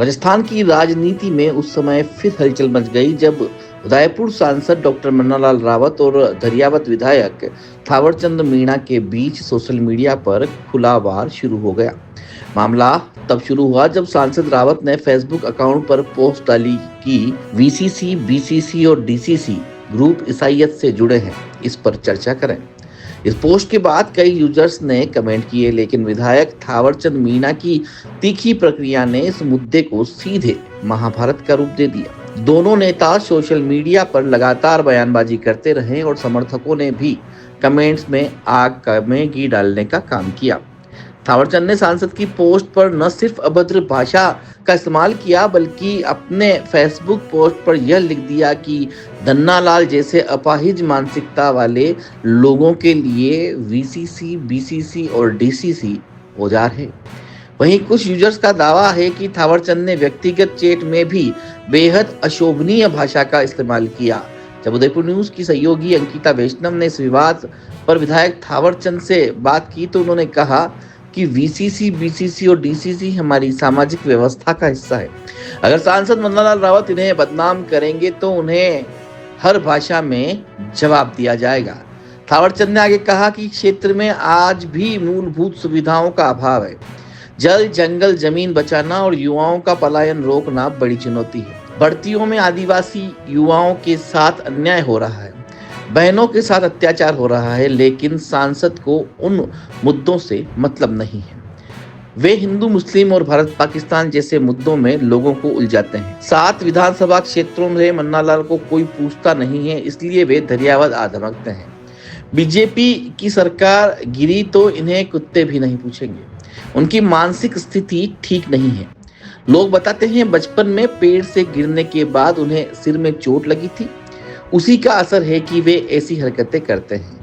राजस्थान की राजनीति में उस समय फिर हलचल मच गई जब उदयपुर सांसद डॉक्टर मन्नालाल रावत और धरियावत विधायक थावरचंद मीणा के बीच सोशल मीडिया पर खुला वार शुरू हो गया। मामला तब शुरू हुआ जब सांसद रावत ने फेसबुक अकाउंट पर पोस्ट डाली कि वीसीसी, बीसीसी और डीसीसी ग्रुप ईसाइयत से जुड़े हैं, इस पर चर्चा करें। इस पोस्ट के बाद कई यूजर्स ने कमेंट किए, लेकिन विधायक थावरचंद मीणा की तीखी प्रक्रिया ने इस मुद्दे को सीधे महाभारत का रूप दे दिया। दोनों नेता सोशल मीडिया पर लगातार बयानबाजी करते रहे और समर्थकों ने भी कमेंट्स में आग में घी डालने का काम किया। थावरचंद ने सांसद की पोस्ट पर न सिर्फ अभद्र भाषा का इस्तेमाल किया, बल्कि अपने फेसबुक पोस्ट पर यह लिख दिया कि धन्नालाल जैसे अपाहिज मानसिकता वाले लोगों के लिए वीसीसी, बीसीसी और डीसीसी औजार है। वहीं कुछ यूजर्स का दावा है कि थावरचंद ने व्यक्तिगत चैट में भी बेहद अशोभनीय भाषा का इस्तेमाल किया। जब उदयपुर न्यूज की सहयोगी अंकिता वैष्णव ने इस विवाद पर विधायक थावरचंद से बात की तो उन्होंने कहा कि वीसीसी, बीसीसी और डीसीसी हमारी सामाजिक व्यवस्था का हिस्सा है। अगर सांसद मन्नालाल रावत इन्हें बदनाम करेंगे तो उन्हें हर भाषा में जवाब दिया जाएगा। थावरचंद ने आगे कहा कि क्षेत्र में आज भी मूलभूत सुविधाओं का अभाव है। जल, जंगल, जमीन बचाना और युवाओं का पलायन रोकना बड़ी चुनौती है। भर्तियों में आदिवासी युवाओं के साथ अन्याय हो रहा है, बहनों के साथ अत्याचार हो रहा है, लेकिन सांसद को उन मुद्दों से मतलब नहीं है। वे हिंदू, मुस्लिम और भारत पाकिस्तान जैसे मुद्दों में लोगों को उलझाते हैं। 7 विधानसभा क्षेत्रों में मन्नालाल को कोई पूछता नहीं है, इसलिए वे धरियावत आ धमकते हैं। बीजेपी की सरकार गिरी तो इन्हें कुत्ते भी नहीं पूछेंगे। उनकी मानसिक स्थिति ठीक नहीं है। लोग बताते हैं बचपन में पेड़ से गिरने के बाद उन्हें सिर में चोट लगी थी, उसी का असर है कि वे ऐसी हरकतें करते हैं।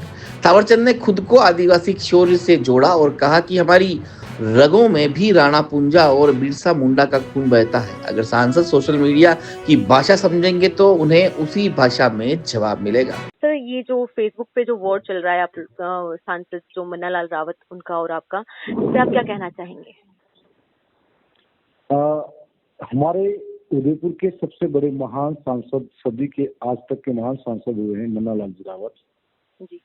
थावरचंद ने खुद को आदिवासी शौर्य से जोड़ा और कहा कि हमारी रगों में भी राणा पुंजा और बिरसा मुंडा का खून बहता है। अगर सांसद सोशल मीडिया की भाषा समझेंगे तो उन्हें उसी भाषा में जवाब मिलेगा। सर, ये जो फेसबुक पे जो वॉर चल रहा है आप सांसद जो मन्नालाल रावत उनका और आपका, इस पे आप क्या कहना चाहेंगे? हमारे उदयपुर के सबसे बड़े महान सांसद, सदी के आज तक के महान सांसद हुए हैं मन्नालाल रावत जी,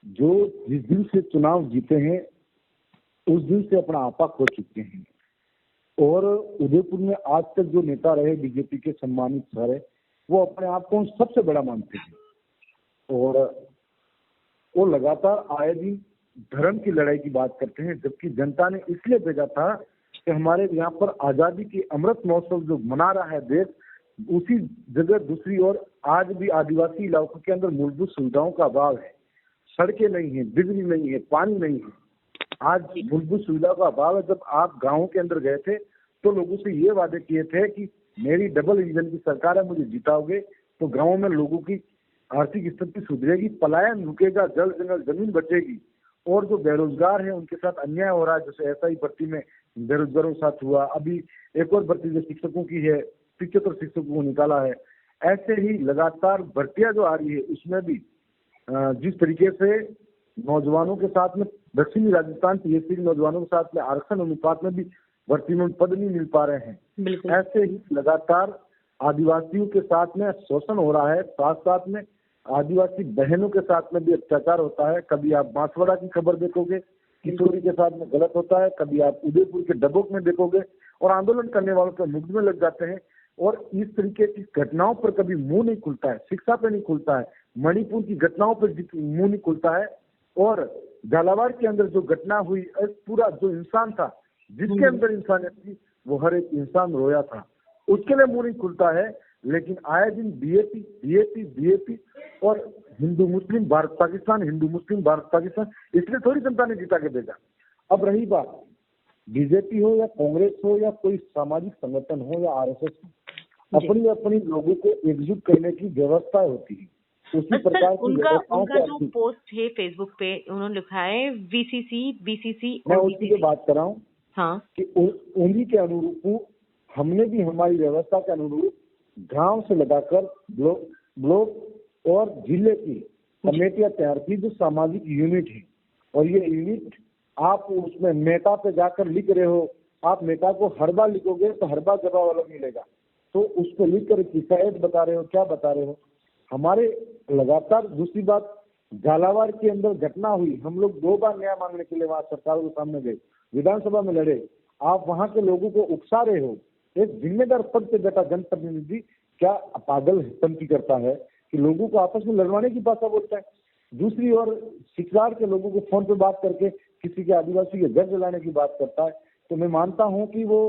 जो जिस दिन से चुनाव जीते हैं उस दिन से अपना आपा खो चुके हैं। और उदयपुर में आज तक जो नेता रहे बीजेपी के सम्मानित सारे, वो अपने आप को सबसे बड़ा मानते हैं और वो लगातार आए दिन धर्म की लड़ाई की बात करते हैं, जबकि जनता ने इसलिए भेजा था कि हमारे यहाँ पर आजादी की अमृत महोत्सव जो मना रहा है देश, उसी जगह दूसरी ओर आज भी आदिवासी इलाकों के अंदर मूलभूत सुविधाओं का अभाव है। सड़कें नहीं है, बिजली नहीं है, पानी नहीं है। आज मूलभूत सुविधा का अभाव है। जब आप गाँव के अंदर गए थे तो लोगों से ये वादे किए थे कि मेरी डबल इंजन की सरकार है, मुझे जिताओगे तो गाँव में लोगों की आर्थिक स्थिति सुधरेगी, पलायन रुकेगा, जल जंगल जमीन बचेगी। और जो बेरोजगार है उनके साथ अन्याय हो रहा है, जैसे एसआई भर्ती में बेरोजगारों के साथ हुआ, अभी एक और भर्ती जो शिक्षकों की है, 75 शिक्षकों को निकाला है। ऐसे ही लगातार भर्तियां जो आ रही है उसमें भी जिस तरीके से नौजवानों के साथ में दक्षिणी राजस्थान पीएससी के नौजवानों के साथ में आरक्षण अनुपात में भी भर्ती में पद नहीं मिल पा रहे हैं। ऐसे ही लगातार आदिवासियों के साथ में शोषण हो रहा है, साथ साथ में आदिवासी बहनों के साथ में भी अत्याचार होता है। कभी आप बांसवाड़ा की खबर देखोगे, किशोरी के साथ में गलत होता है, कभी आप उदयपुर के डबोक में देखोगे और आंदोलन करने वालों के मुग्ध में लग जाते हैं। और इस तरीके की घटनाओं पर कभी मुंह नहीं खुलता है, शिक्षा पे नहीं खुलता है, मणिपुर की घटनाओं पर मुंह नहीं खुलता है। और झालावाड़ के अंदर जो घटना हुई, पूरा जो इंसान था जिसके अंदर इंसानियत थी, वो हर एक इंसान रोया था, उसके लिए मुंह नहीं खुलता है। लेकिन आए दिन बीएपी और हिंदू मुस्लिम भारत पाकिस्तान, हिंदू मुस्लिम भारत पाकिस्तान, इसलिए थोड़ी जनता ने जीता के भेजा। अब रही बात बीजेपी हो या कांग्रेस हो या कोई सामाजिक संगठन हो या आरएसएस हो, अपनी अपनी लोगों को एकजुट करने की व्यवस्था होती है। उसी प्रकार की उनका जो पोस्ट है फेसबुक पे, उन्होंने लिखा है वीसीसी, बीसीसी, मैं उसी की बात कर रहा हूँ। हाँ, कि उन्हीं के अनुरूप हमने भी हमारी व्यवस्था के अनुरूप गांव से लगाकर ब्लॉक और जिले की कमेटियां तैयार की, जो सामाजिक यूनिट है। और ये यूनिट आप उसमें मेटा पे जाकर लिख रहे हो आप नेता को हर बार लिखोगे तो हर बार जवाब अलग मिलेगा। तो उसको लिख कर किफायत बता रहे हो, क्या बता रहे हो? हमारे लगातार दूसरी बात, झालावाड़ के अंदर घटना हुई, हम लोग 2 बार न्याय मांगने के लिए वहां सरकार के सामने गए, विधानसभा में लड़े। आप वहां के लोगों को उकसा रहे हो। एक जिम्मेदार पद पे बैठा जनप्रतिनिधि क्या पागलपंती करता है कि लोगों को आपस में लड़वाने की भाषा बोलता है। दूसरी ओर सिकरार के लोगों को फोन पे बात करके किसी के आदिवासी के घर जलाने की बात करता है। तो मैं मानता हूं कि वो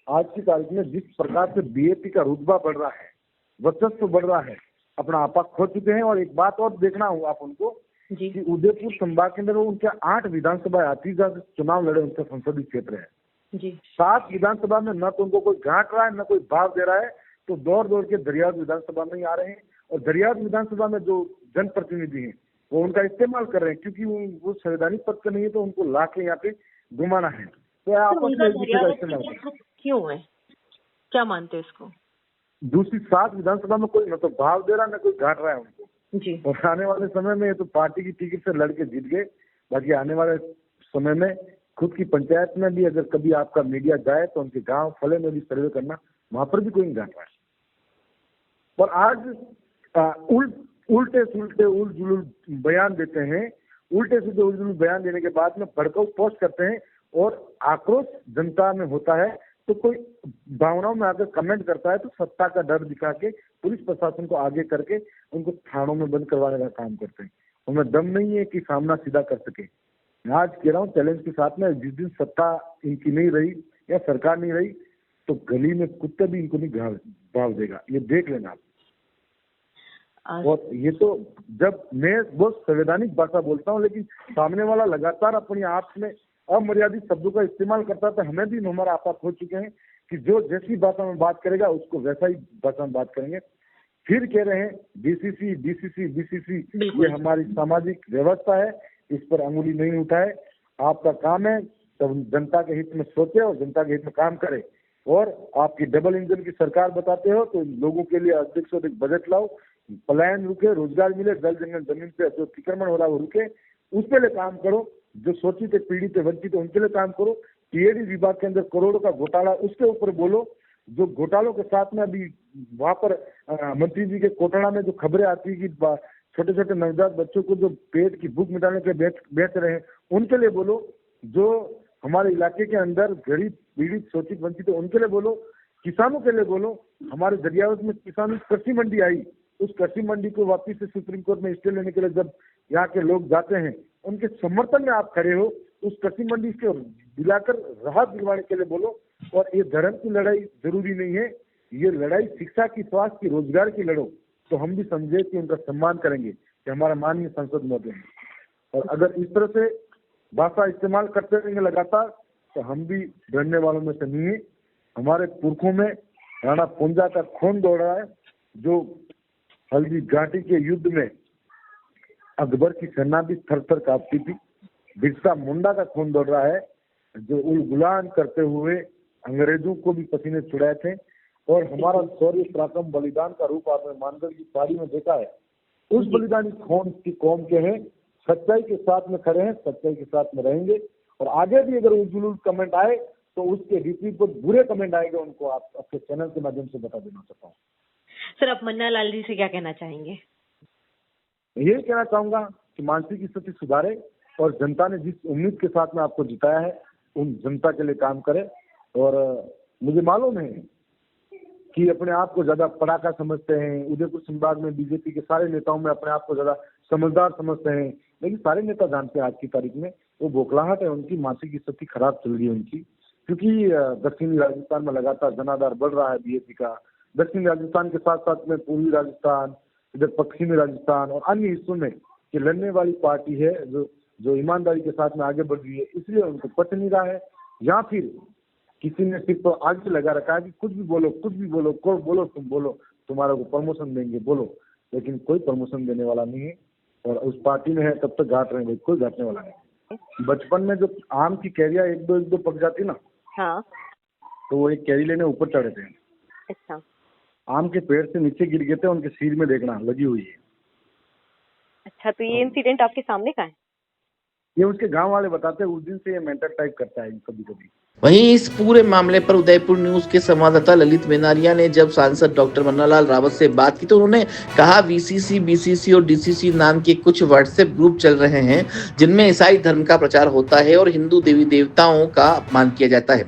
आज की तारीख में जिस प्रकार से बीएपी का रुतबा बढ़ रहा है, वर्चस्व बढ़ रहा है, अपना आपा खो चुके हैं। और एक बात और देखना हो आप उनको जी कि उदयपुर संभाग के अंदर वो उनके 8 विधानसभा आती जब चुनाव लड़े, उनका संसदीय क्षेत्र है। जी 7 विधानसभा में न तो उनको कोई गांठ रहा है, न कोई भाव दे रहा है, तो दौड़ दौड़ के दरियाद विधानसभा में ही आ रहे हैं। और दरियाद विधानसभा में जो जनप्रतिनिधि हैं वो उनका इस्तेमाल कर रहे हैं, क्योंकि वो संवैधानिक पद का नहीं है, तो उनको ला के यहाँ पे घुमाना है। तो तो आपस उनका में एक दूसरे का धैर्यवाद इस्तेमाल करें। क्यों है, क्या मानते हैं इसको? दूसरी 7 विधानसभा में कोई न तो भाव दे रहा, न कोई गांठ रहा है उनको। जी और आने वाले समय में ये तो पार्टी की टिकट से लड़के जीत गए, बाकी आने वाले समय में खुद की पंचायत में भी अगर कभी आपका मीडिया जाए तो उनके गांव फले में भी सर्वे करना, वहां पर भी कोई नहीं गांठ रहा है। और आज उल्टे सुलटे उलझुल बयान देते हैं, उल्टे सीधे उलझुल बयान देने के बाद में भड़काऊ पोस्ट करते हैं और आक्रोश जनता में होता है तो कोई भावनाओं में आकर कमेंट करता है, तो सत्ता का डर दिखा के पुलिस प्रशासन को आगे करके उनको थानों में बंद करवाने का काम करते हैं। उनमें दम नहीं है कि सामना सीधा कर सके। मैं आज कह रहा हूँ चैलेंज के साथ में, जिस दिन सत्ता इनकी नहीं रही या सरकार नहीं रही तो गली में कुत्ते भी इनको नहीं भाव देगा, ये देख लेना आप। और ये तो जब मैं बहुत संवैधानिक भाषा बोलता हूँ, लेकिन सामने वाला लगातार अपनी आप में अमर्यादित शब्दों का इस्तेमाल करता है, तो हमें भी हमारा आपा खो चुके हैं कि जो जैसी भाषा में बात करेगा उसको वैसा ही भाषा में बात करेंगे। फिर कह रहे हैं बीसीसी बीसीसी बीसीसी, ये हमारी सामाजिक व्यवस्था है, इस पर अंगुली नहीं उठाए। आपका काम है तब जनता के हित में सोचे और जनता के हित में काम करे। और आपकी डबल इंजन की सरकार बताते हो तो लोगों के लिए अधिक से अधिक बजट लाओ, पलायन रुके, रोजगार मिले, जल जंगल जमीन पे जो अतिक्रमण हो रहा है वो रुके, उसके लिए काम करो। जो शोषित पीड़ित वंचित उनके लिए काम करो। टीएडी विभाग के अंदर करोड़ों का घोटाला, उसके ऊपर बोलो। जो घोटालों के साथ में अभी वहां पर मंत्री जी के कोटड़ा में जो खबरें आती है कि छोटे छोटे नवजात बच्चों को जो पेट की भूख मिटाने के बेच रहे हैं, उनके लिए बोलो। जो हमारे इलाके के अंदर गरीब पीड़ित शोषित वंचित है उनके लिए बोलो। किसानों के लिए बोलो। हमारे दरियावत में किसानों की कृषि मंडी आई, उस कृषि मंडी को वापिस से सुप्रीम कोर्ट में स्टे लेने के लिए जब यहाँ के लोग जाते हैं, उनके समर्थन में आप खड़े हो। उस कृषि मंडी से दिलाकर राहत दिलवाने के लिए बोलो। और ये धर्म की लड़ाई जरूरी नहीं है, ये लड़ाई शिक्षा की, स्वास्थ्य की, रोजगार की लड़ो, तो हम भी समझे कि उनका सम्मान करेंगे कि हमारा माननीय संसद महोदय है। और अगर इस तरह से भाषा इस्तेमाल करते रहेंगे लगातार तो हम भी डरने वालों में से नहीं है। हमारे पुरखों में राणा पुंजा का खून दौड़ रहा है, जो हल्दी घाटी के युद्ध में अकबर की सेना भी थर थर कांपती थी। बिरसा मुंडा का खून दौड़ रहा है, जो उलगुलान करते हुए अंग्रेजों को भी पसीने छुड़ाए थे। और हमारा शौर्य पराक्रम बलिदान का रूप आपने मानगढ़ की पहाड़ी में देखा है। उस बलिदानी खून की कौम के हैं, सच्चाई के साथ में खड़े हैं, सच्चाई के साथ में रहेंगे। और आगे भी अगर उजुल कमेंट आए तो उसके विपरीत पर बुरे कमेंट आएंगे, उनको आप अपने चैनल के माध्यम से बता देना चाहता हूँ। सर, आप मन्ना लाल जी से क्या कहना चाहेंगे? यही कहना चाहूंगा कि मानसिक स्थिति सुधारे और जनता ने जिस उम्मीद के साथ में आपको जिताया है उन जनता के लिए काम करे। और मुझे मालूम है कि अपने आप को ज्यादा पढ़ाका समझते हैं, उदयपुर संभाग में बीजेपी के सारे नेताओं में अपने आप को ज्यादा समझदार समझते हैं, लेकिन सारे नेता जानते हैं आज की तारीख में वो बौखलाहट है, उनकी मानसिक स्थिति खराब चल रही है उनकी। क्योंकि दक्षिणी राजस्थान में लगातार जनाधार बढ़ रहा है बीजेपी का। दक्षिणी राजस्थान के साथ साथ में पूर्वी राजस्थान, इधर पश्चिमी राजस्थान और अन्य हिस्सों में ये लड़ने वाली पार्टी है जो ईमानदारी के साथ में आगे बढ़ रही है, इसलिए उनको पच नहीं रहा है। या फिर किसी ने सिर्फ आगे लगा रखा है कि कुछ भी बोलो, कोई बोलो, तुम बोलो, तुम्हारे को प्रमोशन देंगे, बोलो, लेकिन कोई प्रमोशन देने वाला नहीं है। और उस पार्टी में है तब तक घाट रहे हैं, कोई घाटने वाला नहीं। बचपन में जो आम की कैरिया एक दो पक जाती ना, हाँ, तो वो एक कैरी लेने ऊपर चढ़े थे। अच्छा, आम के पेड़ से नीचे गिर गए थे, उनके सिर में देखना लगी हुई है। अच्छा, तो ये इंसिडेंट आपके सामने का है? ये उसके गांव वाले बताते हैं, उस दिन से ये मेंटल टाइप करता है कभी कभी। वहीं इस पूरे मामले पर उदयपुर न्यूज के संवाददाता ललित मेनारिया ने जब सांसद डॉक्टर मन्नालाल रावत से बात की तो उन्होंने कहा वीसीसी, बीसीसी और डीसीसी नाम के कुछ व्हाट्सएप ग्रुप चल रहे हैं जिनमें ईसाई धर्म का प्रचार होता है और हिंदू देवी देवताओं का अपमान किया जाता है।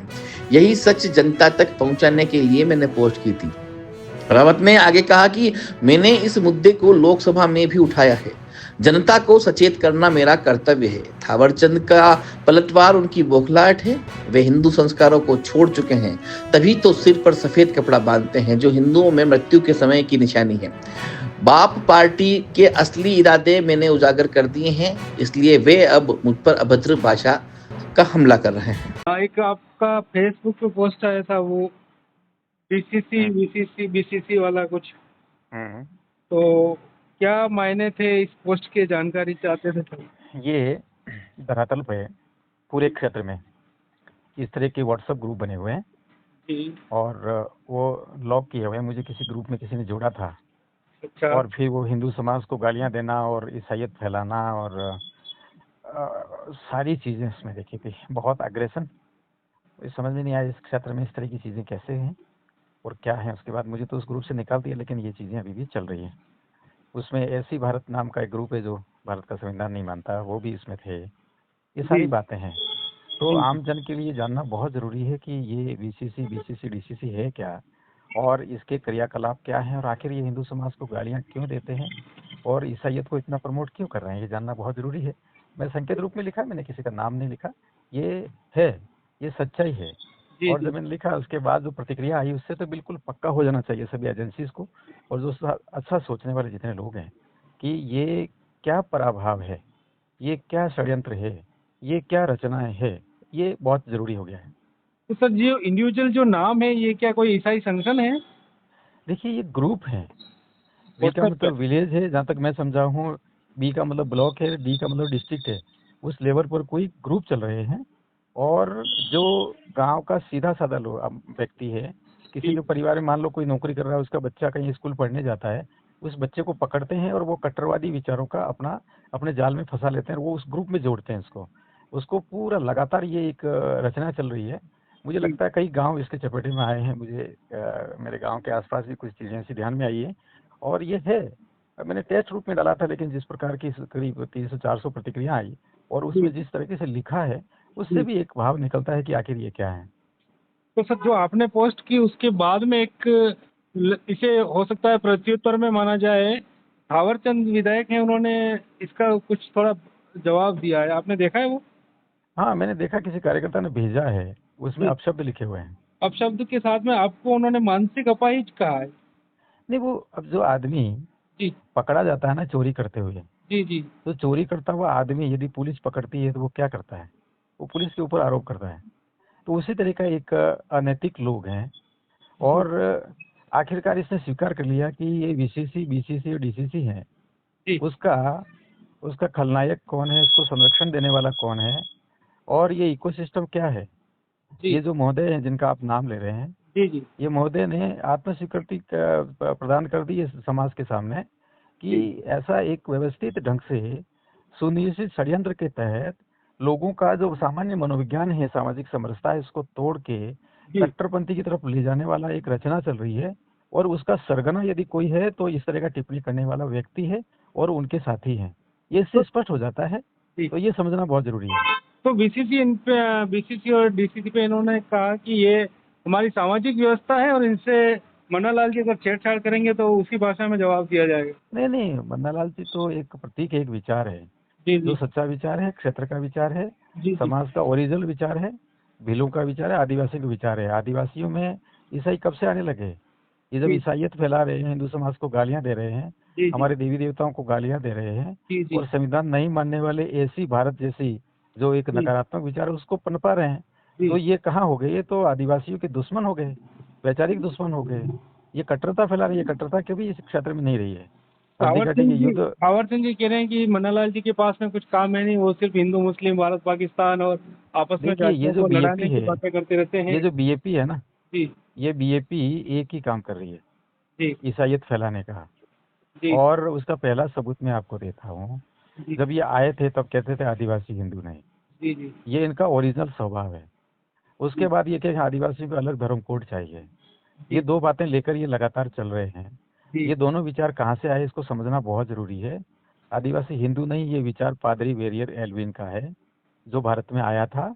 यही सच जनता तक पहुंचाने के लिए मैंने पोस्ट की थी। रावत ने आगे कहा कि मैंने इस मुद्दे को लोकसभा में भी उठाया है। जनता को सचेत करना मेरा कर्तव्य है। थावरचंद का पलटवार उनकी बौखलाहट है। वे हिंदू संस्कारों को छोड़ चुके हैं, तभी तो सिर पर सफेद कपड़ा बांधते हैं, जो हिंदुओं में मृत्यु के समय की निशानी है। बाप पार्टी के असली इरादे मैंने उजागर कर दिए हैं, इसलिए वे अब मुझ पर अभद्र भाषा का हमला कर रहे हैं। एक आपका फेसबुक पे पोस्ट आया था वो बीसीसी वीसीसी बीसीसी वाला कुछ, तो क्या मायने थे इस पोस्ट के, जानकारी चाहते थे सर? ये धरातल पे पूरे क्षेत्र में इस तरह के व्हाट्सएप ग्रुप बने हुए हैं जी। और वो लॉक किए हुए हैं। मुझे किसी ग्रुप में किसी ने जोड़ा था अच्छा। और फिर वो हिंदू समाज को गालियां देना और ईसाईयत फैलाना और सारी चीज़ें उसमें देखी थी। बहुत अग्रेशन, समझ में नहीं आया इस क्षेत्र में इस तरह की चीज़ें कैसे हैं और क्या है। उसके बाद मुझे तो उस ग्रुप से निकाल दिया, लेकिन ये चीज़ें अभी भी चल रही हैं। उसमें ऐसी भारत नाम का एक ग्रुप है जो भारत का संविधान नहीं मानता, वो भी इसमें थे। ये सारी बातें हैं, तो आम जन के लिए जानना बहुत ज़रूरी है कि ये वीसीसी, बीसीसी, डीसीसी है क्या और इसके क्रियाकलाप क्या हैं और आखिर ये हिंदू समाज को गालियाँ क्यों देते हैं और ईसाईयत को इतना प्रमोट क्यों कर रहे हैं, ये जानना बहुत ज़रूरी है। मैं संकेत रूप में लिखा, मैंने किसी का नाम नहीं लिखा। ये है, ये सच्चाई है। और जब मैंने लिखा उसके बाद जो प्रतिक्रिया आई उससे तो बिल्कुल पक्का हो जाना चाहिए सभी एजेंसीज को और जो अच्छा सोचने वाले जितने लोग हैं कि ये क्या पराभाव है, ये क्या षड्यंत्र है, ये क्या रचनाएं है, ये बहुत जरूरी हो गया है। तो सर जो इंडिविजुअल जो नाम है ये क्या कोई ईसाई संगठन है? देखिए ये ग्रुप है। वी का मतलब विलेज है, जहाँ तक मैं समझा हूँ। बी का मतलब ब्लॉक है, डी का मतलब डिस्ट्रिक्ट है। उस लेवल पर कोई ग्रुप चल रहे हैं और जो गांव का सीधा साधा व्यक्ति है, किसी के परिवार में मान लो कोई नौकरी कर रहा है, उसका बच्चा कहीं स्कूल पढ़ने जाता है, उस बच्चे को पकड़ते हैं और वो कट्टरवादी विचारों का अपने जाल में फंसा लेते हैं और वो उस ग्रुप में जोड़ते हैं उसको पूरा लगातार ये एक रचना चल रही है। मुझे लगता है कई गांव इसके चपेटे में आए हैं। मुझे मेरे गांव के आसपास भी कुछ चीज़ें ऐसी ध्यान में आई है और ये है। मैंने टेस्ट रूप में डाला था, लेकिन जिस प्रकार की करीब 300-400 प्रतिक्रिया आई और उसमें जिस तरीके से लिखा है उससे भी एक भाव निकलता है कि आखिर ये क्या है। तो सर जो आपने पोस्ट की उसके बाद में इसे हो सकता है प्रत्युत्तर में माना जाए, थावरचंद विधायक हैं, उन्होंने इसका कुछ थोड़ा जवाब दिया है, आपने देखा है वो? हाँ, मैंने देखा, किसी कार्यकर्ता ने भेजा है, उसमें अपशब्द लिखे हुए हैं। अपशब्द के साथ में आपको उन्होंने मानसिक अपाहिज कहा है। नहीं, वो अब जो आदमी जी पकड़ा जाता है ना चोरी करते हुए, जी जी तो चोरी करता हुआ आदमी यदि पुलिस पकड़ती है तो वो क्या करता है, वो पुलिस के ऊपर आरोप करता है। तो उसी तरह का एक अनैतिक लोग हैं और आखिरकार इसने स्वीकार कर लिया कि ये वीसीसी, बीसीसी और डीसीसी है। जी उसका खलनायक कौन है, उसको संरक्षण देने वाला कौन है और ये इकोसिस्टम क्या है। जी ये जो महोदय हैं जिनका आप नाम ले रहे हैं, जी जी ये महोदय ने आत्मस्वीकृति प्रदान कर दी है समाज के सामने कि ऐसा एक व्यवस्थित ढंग से सुनियोजित षड्यंत्र के तहत लोगों का जो सामान्य मनोविज्ञान है, सामाजिक समरसता है, इसको तोड़ के कट्टरपंथी की तरफ ले जाने वाला एक रचना चल रही है और उसका सरगना यदि कोई है तो इस तरह का टिप्पणी करने वाला व्यक्ति है और उनके साथी हैं। ये इससे स्पष्ट हो जाता है, तो ये समझना बहुत जरूरी है। तो बीसीसी और डीसीसी पे इन्होंने कहा कि ये हमारी सामाजिक व्यवस्था है और इनसे मन्नालाल जी अगर छेड़छाड़ करेंगे तो उसी भाषा में जवाब दिया जाएगा। नहीं, मन्नालाल जी तो एक प्रतीक है, एक विचार है जी जो जी सच्चा विचार है, क्षेत्र का विचार है, जी समाज का ओरिजिनल विचार है, भीलों का विचार है, आदिवासी का विचार है। आदिवासियों में ईसाई कब से आने लगे? ये जब ईसाईयत फैला रहे हैं, हिंदू समाज को गालियां दे रहे हैं, जी हमारे देवी देवताओं को गालियां दे रहे हैं जी जी और संविधान नहीं मानने वाले ऐसी भारत जैसी जो एक नकारात्मक विचार है उसको पनपा रहे हैं, तो ये कहाँ हो गए? ये तो आदिवासियों के दुश्मन हो गए, वैचारिक दुश्मन हो गए। ये कट्टरता फैला रही है। कट्टरता कभी इस क्षेत्र में नहीं रही है। थावरचंद जी कह रहे हैं कि मन्नालाल जी के पास में कुछ काम है नहीं, वो सिर्फ हिंदू मुस्लिम, भारत पाकिस्तान और आपस में देखिए, ये जातियों जो को लड़ाने बीएपी की है, बातें करते रहते हैं। ये जो बीएपी है ना, जी ये बीएपी एक ही काम कर रही है, जी ईसाईयत फैलाने का। जी और उसका पहला सबूत मैं आपको देता हूँ। जब ये आए थे तब कहते थे आदिवासी हिंदू नहीं। जी जी ये इनका ओरिजिनल स्वभाव है। उसके बाद ये कि आदिवासियों को अलग धर्म कोड चाहिए। ये दो बातें लेकर ये लगातार चल रहे हैं। ये दोनों विचार कहाँ से आए इसको समझना बहुत जरूरी है। आदिवासी हिंदू नहीं, ये विचार पादरी वेरियर एल्विन का है, जो भारत में आया था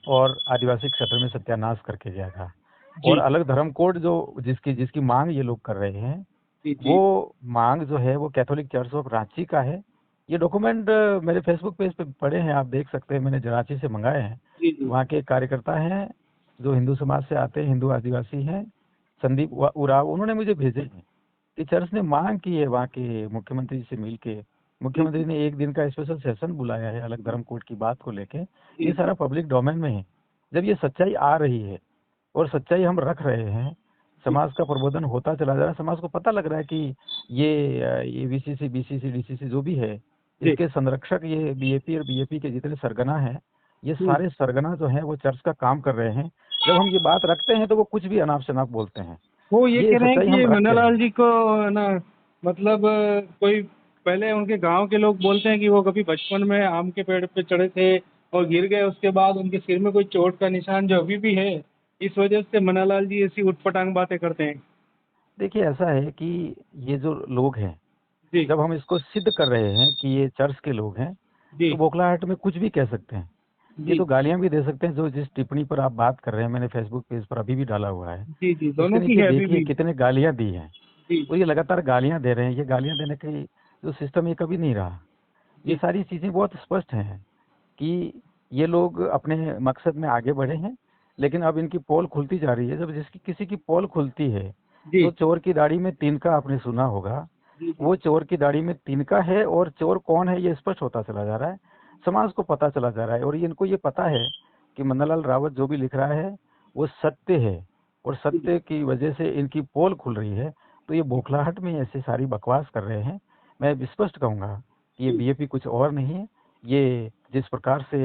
और आदिवासी क्षेत्र में सत्यानाश करके गया था। और अलग धर्म कोड जो जिसकी मांग ये लोग कर रहे हैं, वो मांग जो है वो कैथोलिक चर्च ऑफ रांची का है। ये डॉक्यूमेंट मेरे फेसबुक पेज पे पड़े हैं, आप देख सकते हैं, मैंने रांची से मंगाए हैं। वहाँ के कार्यकर्ता हैं जो हिंदू समाज से आते हैं, हिंदू आदिवासी हैं, संदीप उराव, उन्होंने मुझे भेजे हैं कि चर्च ने मांग की है वहाँ के मुख्यमंत्री से मिल के। मुख्यमंत्री ने एक दिन का स्पेशल सेशन बुलाया है अलग धर्म कोड की बात को लेके। ये सारा पब्लिक डोमेन में है। जब ये सच्चाई आ रही है और सच्चाई हम रख रहे हैं, समाज का प्रबोधन होता चला जा रहा है, समाज को पता लग रहा है कि ये वीसीसी, बीसीसी, डीसीसी जो भी है, इसके संरक्षक ये बीएपी और बीएपी के जितने सरगना हैं, ये सारे सरगना जो हैं वो चर्च का काम कर रहे हैं। जब हम ये बात रखते हैं तो वो कुछ भी अनाप शनाप बोलते हैं। वो ये कह रहे हैं सच्चाई हम कि रखते हैं। मन्नालाल जी को ना, मतलब कोई पहले उनके गांव के लोग बोलते हैं कि वो कभी बचपन में आम के पेड़ पे चढ़े थे और गिर गए, उसके बाद उनके सिर में कोई चोट का निशान जो अभी भी है, इस वजह से मन्नालाल जी ऐसी उटपटांग बातें करते हैं। देखिए ऐसा है कि ये जो लोग हैं, जी जब हम इसको सिद्ध कर रहे हैं कि ये चर्च के लोग हैं, जी तो बोखलाहट में कुछ भी कह सकते हैं। ये जी तो गालियां भी दे सकते हैं। जो जिस टिप्पणी पर आप बात कर रहे हैं, मैंने फेसबुक पेज पर अभी भी डाला हुआ है, जी जी, उसके दोनों की नीचे है अभी देखिए भी। कितने गालियां दी हैं। जी और ये लगातार गालियां दे रहे हैं। ये गालियां देने की जो सिस्टम ये कभी नहीं रहा। ये जी सारी चीजें बहुत स्पष्ट हैं कि ये लोग अपने मकसद में आगे बढ़े हैं, लेकिन अब इनकी पोल खुलती जा रही है। जब जिसकी किसी की पोल खुलती है जी तो चोर की दाढ़ी में तिनका आपने सुना होगा, जी वो चोर की दाढ़ी में तिनका है और चोर कौन है ये स्पष्ट होता चला जा रहा है, समाज को पता चला जा रहा है। और ये इनको ये पता है कि मन्नालाल रावत जो भी लिख रहा है वो सत्य है और सत्य की वजह से इनकी पोल खुल रही है। तो ये बौखलाहट में ऐसे सारी बकवास कर रहे हैं। मैं स्पष्ट कहूंगा कि ये बीएपी कुछ और नहीं है। ये जिस प्रकार से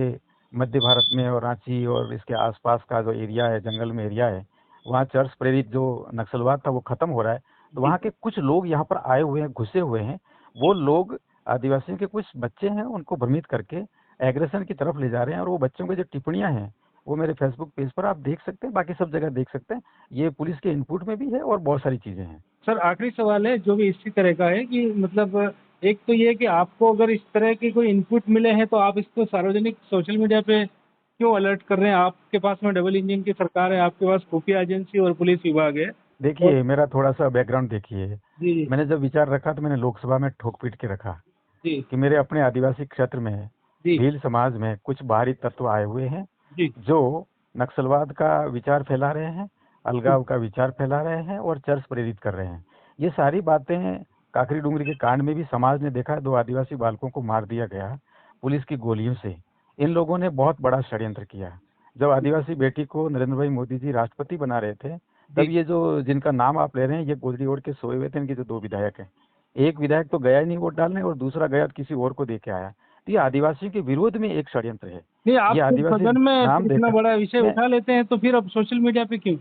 मध्य भारत में और रांची और इसके आसपास का जो एरिया है, जंगल में एरिया है, वहाँ चर्च प्रेरित जो नक्सलवाद था वो खत्म हो रहा है। तो वहाँ के कुछ लोग यहाँ पर आए हुए हैं, घुसे हुए हैं। वो लोग आदिवासियों के कुछ बच्चे हैं, उनको भ्रमित करके एग्रेशन की तरफ ले जा रहे हैं। और वो बच्चों की जो टिप्पणियां हैं वो मेरे फेसबुक पेज पर आप देख सकते हैं, बाकी सब जगह देख सकते हैं। ये पुलिस के इनपुट में भी है और बहुत सारी चीजें हैं। सर, आखिरी सवाल है जो भी इसी तरह का है कि मतलब एक तो ये कि आपको अगर इस तरह के कोई इनपुट मिले हैं तो आप इसको सार्वजनिक सोशल मीडिया पे क्यों अलर्ट कर रहे हैं? आपके पास में डबल इंजन की सरकार है, आपके पास खुफिया एजेंसी और पुलिस विभाग है। देखिए मेरा थोड़ा सा बैकग्राउंड देखिए। जी जी मैंने जब विचार रखा तो मैंने लोकसभा में ठोक पीट के रखा जी कि मेरे अपने आदिवासी क्षेत्र में जी भील समाज में कुछ बाहरी तत्व आए हुए हैं जी जो नक्सलवाद का विचार फैला रहे हैं, अलगाव का विचार फैला रहे हैं और चर्च प्रेरित कर रहे हैं। ये सारी बातें काकरी डूंगरी के कांड में भी समाज ने देखा। 2 आदिवासी बालकों को मार दिया गया पुलिस की गोलियों से। इन लोगों ने बहुत बड़ा षड्यंत्र किया। जब आदिवासी बेटी को नरेंद्र भाई मोदी जी राष्ट्रपति बना रहे थे, तब ये जो जिनका नाम आप ले रहे हैं, ये गोदरी ओढ़ के सोए हुए थे। इनके जो 2 विधायक हैं, एक विधायक तो गया ही नहीं वोट डालने और दूसरा गया किसी और को दे के आया। तो ये आदिवासियों के विरोध में एक षड्यंत्र है। नहीं, आप ये खुद आदिवासी सदन में नाम इतना देकर बड़ा विषय मैं उठा लेते हैं तो फिर अब सोशल मीडिया पे क्यों?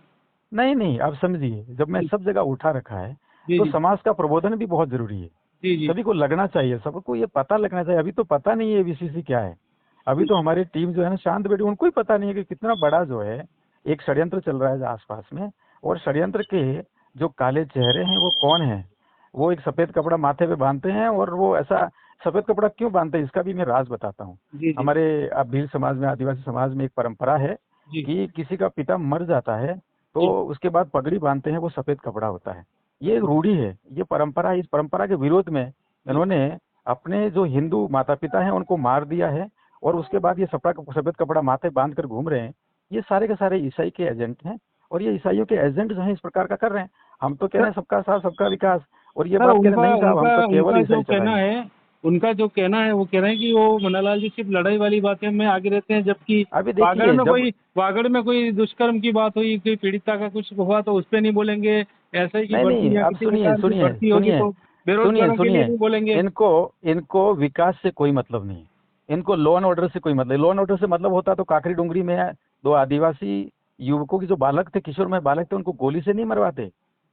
नहीं आप समझिए, जब मैं सब जगह उठा रखा है जी तो जी समाज का प्रबोधन भी बहुत जरूरी है। जी जी सभी को लगना चाहिए, सबको ये पता लगना चाहिए। अभी तो पता नहीं है बीसीसी क्या है। अभी तो हमारी टीम जो है ना शांत बैठी, उनको ही पता नहीं है कि कितना बड़ा जो है एक षड्यंत्र चल रहा है आसपास में। और षड्यंत्र के जो काले चेहरे हैं वो कौन है? वो एक सफेद कपड़ा माथे पे बांधते हैं। और वो ऐसा सफेद कपड़ा क्यों बांधते हैं इसका भी मैं राज बताता हूँ। जी जी हमारे भील समाज में, आदिवासी समाज में एक परंपरा है जी कि किसी का पिता मर जाता है तो उसके बाद पगड़ी बांधते हैं, वो सफेद कपड़ा होता है। ये एक रूढ़ी है, ये परंपरा है। इस परंपरा के विरोध में इन्होंने अपने जो हिंदू माता पिता हैं उनको मार दिया है और उसके बाद ये सफेद कपड़ा माथे बांध कर घूम रहे हैं। ये सारे के सारे ईसाई के एजेंट हैं और ये ईसाइयों के एजेंट जो हैं इस प्रकार का कर रहे हैं। हम तो कह रहे हैं सबका साथ सबका विकास, और ये सर, बात कह रहे उनका नहीं साहब, हम उनका तो केवल उनका जो ईसाई कहना चलाएंगे। है उनका जो कहना है वो कह रहे हैं कि वो मन्नालाल जी सिर्फ लड़ाई वाली बातें में आगे रहते हैं, जबकि अभी देखिए जब वागड़ में कोई दुष्कर्म की बात हुई, कोई पीड़िता का कुछ हुआ तो उस पर नहीं बोलेंगे। ऐसा ही की नहीं भर्ती या अब किसी सुनिए प्रकार की सुनिए भर्ती होगी सुनिए तो सुनिए बेरोजगारों के लिए सुनिए भी बोलेंगे। इनको विकास से कोई मतलब नहीं है। इनको लॉ एंड ऑर्डर से कोई मतलब। लॉ एंड ऑर्डर से मतलब होता तो काकरी डूंगरी में 2 आदिवासी युवकों की जो बालक थे, किशोर में बालक थे, उनको गोली से नहीं मरवाते।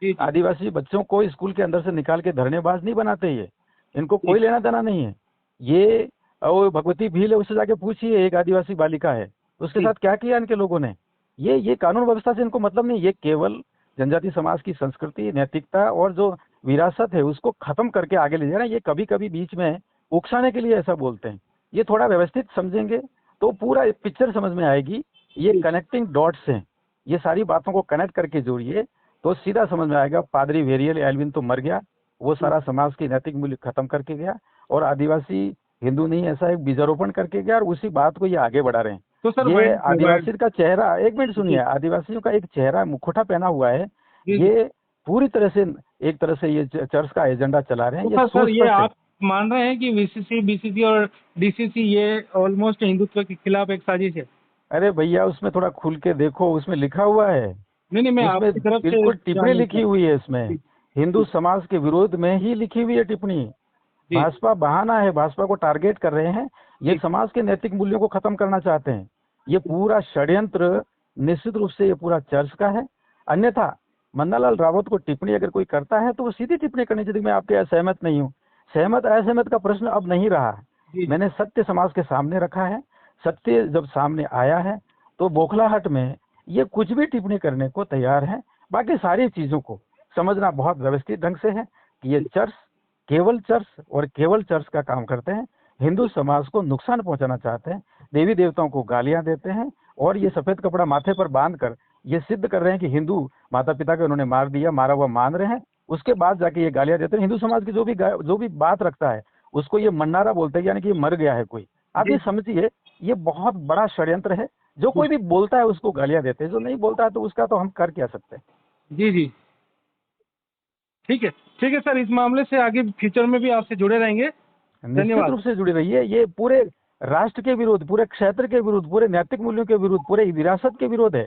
जी आदिवासी बच्चों को स्कूल के अंदर से निकाल के धरनेबाज नहीं बनाते। ये इनको जी कोई लेना देना नहीं है। ये वो भगवती भील है, उससे जाके पूछिए, एक आदिवासी बालिका है, उसके जी साथ क्या किया इनके लोगों ने। ये कानून व्यवस्था से इनको मतलब नहीं, ये केवल जनजाति समाज की संस्कृति, नैतिकता और जो विरासत है उसको खत्म करके आगे ले जा रहे हैं। ये कभी कभी बीच में उकसाने के लिए ऐसा बोलते हैं। ये थोड़ा व्यवस्थित समझेंगे तो पूरा पिक्चर समझ में आएगी। ये कनेक्टिंग डॉट्स हैं, ये सारी बातों को कनेक्ट करके जोड़िए तो सीधा समझ में आएगा। पादरी वेरियल एल्विन तो मर गया, वो सारा समाज की नैतिक मूल्य खत्म करके गया, और आदिवासी हिंदू नहीं ऐसा एक बीजारोपण करके गया, और उसी बात को ये आगे बढ़ा रहे हैं। तो सर ये आदिवासी का चेहरा, एक मिनट सुनिए, आदिवासियों का एक चेहरा मुखौटा पहना हुआ है, ये पूरी तरह से एक तरह से ये चर्च का एजेंडा चला रहे हैं। तो सर ये आप मान रहे हैं कि वीसीसी, बीसीसी और डीसीसी ये ऑलमोस्ट हिंदुत्व के खिलाफ एक साजिश है? अरे भैया उसमें थोड़ा खुल के देखो, उसमें लिखा हुआ है। नहीं, मैं उसमें आपकी तरफ से बिल्कुल टिप्पणी लिखी हुई है, इसमें हिंदू समाज के विरोध में ही लिखी हुई है टिप्पणी। भाजपा बहाना है, भाजपा को टारगेट कर रहे हैं, ये समाज के नैतिक मूल्यों को खत्म करना चाहते हैं। ये पूरा षड्यंत्र निश्चित रूप से ये पूरा चर्च का है। अन्यथा मन्नालाल रावत को टिप्पणी अगर कोई करता है तो वो सीधी टिप्पणी करनी चाहिए। मैं आपके सहमत नहीं हूँ, सहमत असहमत का प्रश्न अब नहीं रहा है। मैंने सत्य समाज के सामने रखा है, सत्य जब सामने आया है तो बौखलाहट में ये कुछ भी टिप्पणी करने को तैयार है। बाकी सारी चीजों को समझना बहुत व्यवस्थित ढंग से है कि ये चर्च केवल चर्च का काम करते हैं, हिंदू समाज को नुकसान पहुंचाना चाहते हैं, देवी देवताओं को गालियां देते हैं, और ये सफेद कपड़ा माथे पर बांधकर ये सिद्ध कर रहे हैं कि हिंदू माता पिता को उन्होंने मार दिया, मारा हुआ मान रहे हैं। उसके बाद जाके ये गालियां देते हैं। हिंदू समाज की जो भी बात रखता है उसको ये मन्नारा बोलते हैं, यानी कि ये मर गया है कोई। आप ये समझिए, ये बहुत बड़ा षड्यंत्र है। जो कोई भी बोलता है उसको गालियां देते हैं, जो नहीं बोलता है तो उसका तो हम कर क्या सकते हैं। जी, ठीक है सर, इस मामले से आगे फ्यूचर में भी आपसे जुड़े रहेंगे। निश्चित रूप से जुड़े रहिए। ये पूरे राष्ट्र के विरुद्ध, पूरे क्षेत्र के विरुद्ध, पूरे नैतिक मूल्यों के विरुद्ध, पूरे विरासत के विरुद्ध है।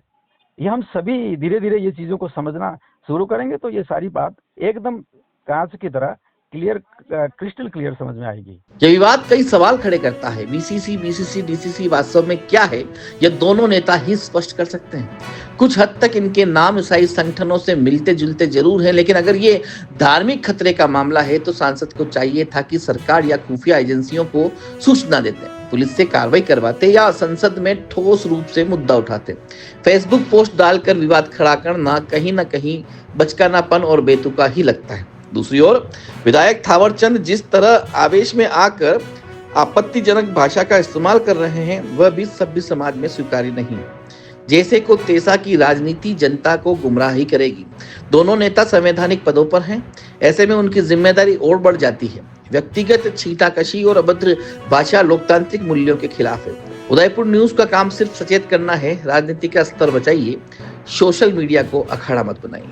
ये हम सभी धीरे धीरे ये चीजों को समझना शुरू करेंगे तो ये सारी बात एकदम कांच की तरह क्रिस्टल क्लियर समझ में आएगी। यह विवाद कई सवाल खड़े करता है। बीसीसी, डीसीसी वास्तव में क्या है, यह दोनों नेता ही स्पष्ट कर सकते हैं। कुछ हद तक इनके नाम ईसाई संगठनों से मिलते जुलते जरूर हैं, लेकिन अगर ये धार्मिक खतरे का मामला है तो सांसद को चाहिए था कि सरकार या खुफिया एजेंसियों को सूचना देते, पुलिस से कार्रवाई करवाते या संसद में ठोस रूप से मुद्दा उठाते। फेसबुक पोस्ट डालकर विवाद खड़ा करना कहीं न कहीं बचकानापन और बेतुका ही लगता है। दूसरी ओर विधायक थावरचंद जिस तरह आवेश में आकर आपत्तिजनक भाषा का इस्तेमाल कर रहे हैं वह भी सभ्य समाज में स्वीकार्य नहीं। जैसे को तेसा की राजनीति जनता को गुमराही करेगी। दोनों नेता संवैधानिक पदों पर हैं, ऐसे में उनकी जिम्मेदारी और बढ़ जाती है। व्यक्तिगत छींटाकशी और अभद्र भाषा लोकतांत्रिक मूल्यों के खिलाफ है। उदयपुर न्यूज का काम सिर्फ सचेत करना है, राजनीति का स्तर बचाइए, सोशल मीडिया को अखाड़ा मत बनाइए।